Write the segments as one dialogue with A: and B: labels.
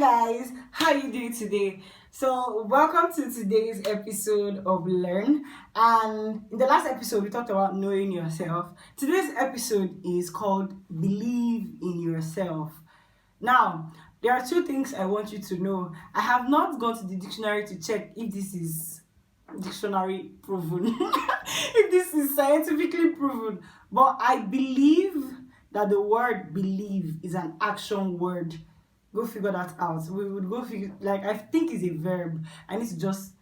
A: Guys, how you doing today? So welcome to today's episode of Learn. And in the last episode we talked about knowing yourself. Today's episode is called Believe in Yourself. Now, there are two things I want you to know. I have not gone to the dictionary to check if this is dictionary proven, if this is scientifically proven, but I believe that the word believe is an action word. Go figure that out. We would go figure, like, I think it's a verb. I need to just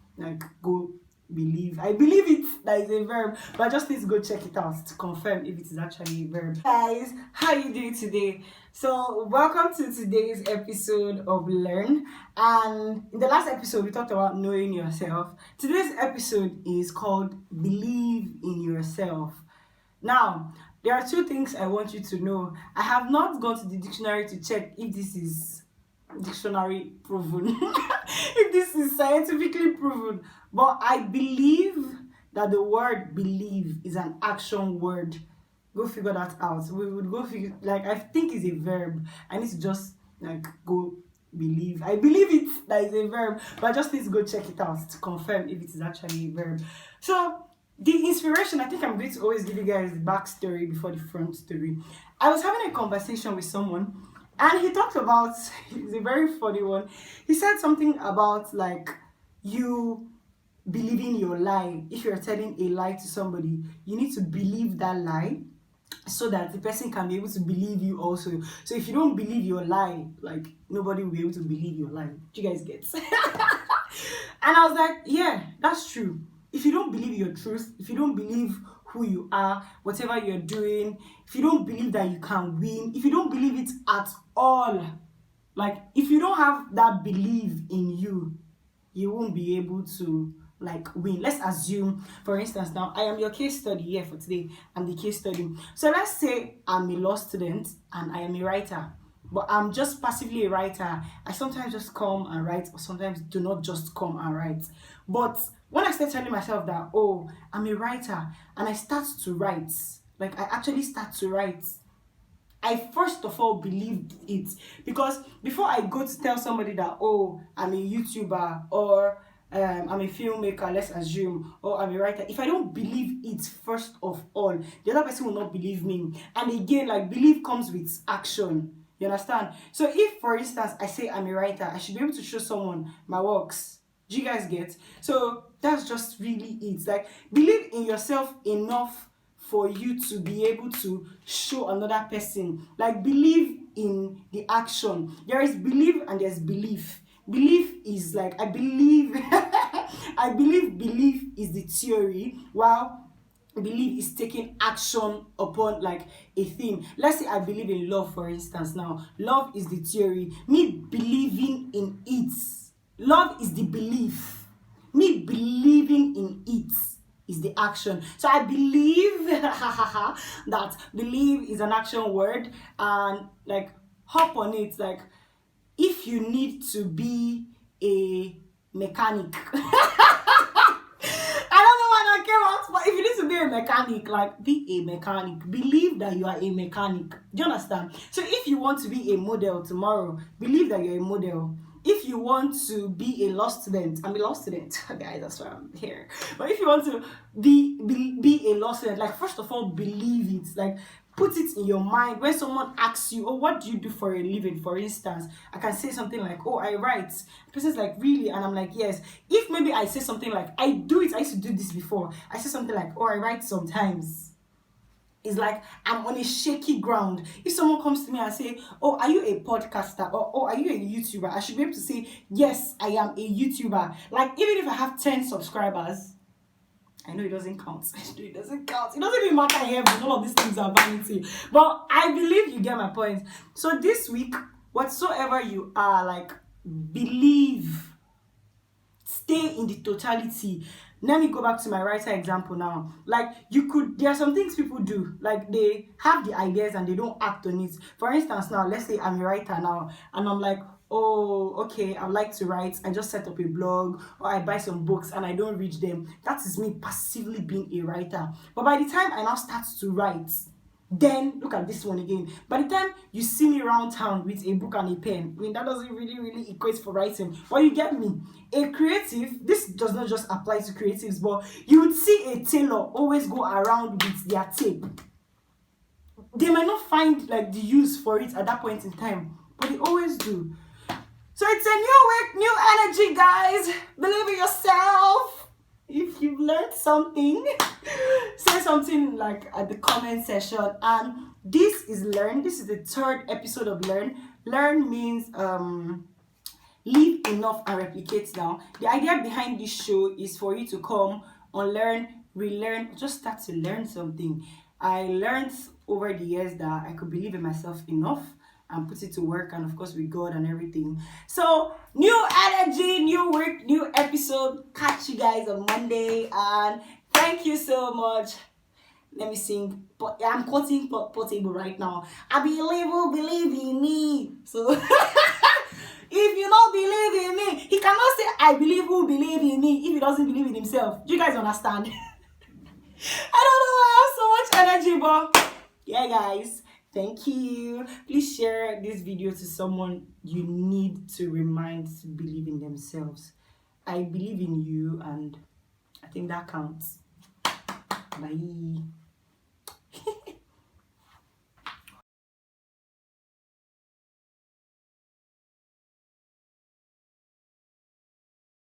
A: go believe. I believe it that is a verb, but I just need to go check it out to confirm if it is actually a verb. Guys, how you doing today? So welcome to today's episode of Learn. And in the last episode we talked about knowing yourself. Today's episode is called Believe in Yourself. Now, there are two things I want you to know. I have not gone to the dictionary to check if this is dictionary proven, if this is scientifically proven, but I believe that the word believe is an action word. Go figure that out. We would go figure, like, I think it's a verb. I need to just go believe. I believe it that is a verb, but I just need to go check it out to confirm if it is actually a verb. So the inspiration, I think I'm going to always give you guys the backstory before the front story. I was having a conversation with someone and he talked about, it's a very funny one. He said something about you believing your lie. If you're telling a lie to somebody, you need to believe that lie so that the person can be able to believe you also. So if you don't believe your lie, nobody will be able to believe your lie. Do you guys get? And I was like, yeah, that's true. If you don't believe your truth, if you don't believe who you are, whatever you're doing, if you don't believe that you can win, if you don't believe it at all, if you don't have that belief in you, you won't be able to win. Let's assume, for instance, now I am your case study here for today. I'm the case study. So let's say I'm a law student and I am a writer, but I'm just passively a writer. I sometimes just come and write, or sometimes do not just come and write. But when I start telling myself that, oh, I'm a writer, and I start to write, I actually start to write, I first of all believed it. Because before I go to tell somebody that, oh, I'm a YouTuber, or I'm a filmmaker, let's assume, or I'm a writer, if I don't believe it first of all, the other person will not believe me. And again, belief comes with action. You understand? So if, for instance, I say I'm a writer, I should be able to show someone my works. Do you guys get? So that's just really it. Believe in yourself enough for you to be able to show another person. Believe in the action. There is belief and there's belief. Belief is I believe I believe belief is the theory, while belief is taking action upon a thing. Let's say I believe in love, for instance. Now, love is the theory. Me believing in it. Love is the belief. Me believing in it is the action. So I believe that believe is an action word, and hop on it. If you need to be a mechanic, but if you need to be a mechanic, be a mechanic. Believe that you are a mechanic. Do you understand? So if you want to be a model tomorrow, believe that you're a model. If you want to be a law student, I'm a law student, guys, that's why I'm here. But if you want to be a law student, first of all, believe it. Put it in your mind. When someone asks you, oh, what do you do for a living? For instance, I can say something like, oh, I write. The person's like, really? And I'm like, yes. If maybe I say something like, I do it, I used to do this before. I say something like, oh, I write sometimes. It's I'm on a shaky ground. If someone comes to me and say, oh, are you a podcaster? Or, oh, are you a YouTuber? I should be able to say, yes, I am a YouTuber. Even if I have 10 subscribers, I know it doesn't count. It doesn't count. It doesn't even matter here, but all of these things are vanity. But I believe you get my point. So this week, whatsoever you are, believe. Stay in the totality. Let me go back to my writer example now. There are some things people do. They have the ideas and they don't act on it. For instance, now, let's say I'm a writer now, and I'm like, oh, okay, I like to write. I just set up a blog, or I buy some books and I don't read them. That is me passively being a writer. But by the time I now start to write, Then look at this one again. By the time you see me around town with a book and a pen, I mean that doesn't really equate for writing. But you get me. A creative, this does not just apply to creatives, but you would see a tailor always go around with their tape. They might not find like the use for it at that point in time, but they always do. So it's a new week, new energy, guys. Believe in yourself. If you've learned something, say something like at the comment section. And this is Learn. This is the 3rd episode of Learn. Learn means live enough and replicate now. The idea behind this show is for you to come, unlearn, relearn, just start to learn something. I learned over the years that I could believe in myself enough and put it to work, and of course with God and everything. So new energy, new week, new episode. Catch you guys on Monday, and thank you so much. Let me sing. But I'm quoting Portable right now. I believe in me. So if you don't believe in me, he cannot say I believe who believe in me if he doesn't believe in himself. Do you guys understand? I don't know why I have so much energy, but yeah, guys, thank you. Please share this video to someone you need to remind to believe in themselves. I believe in you, and I think that counts. Bye.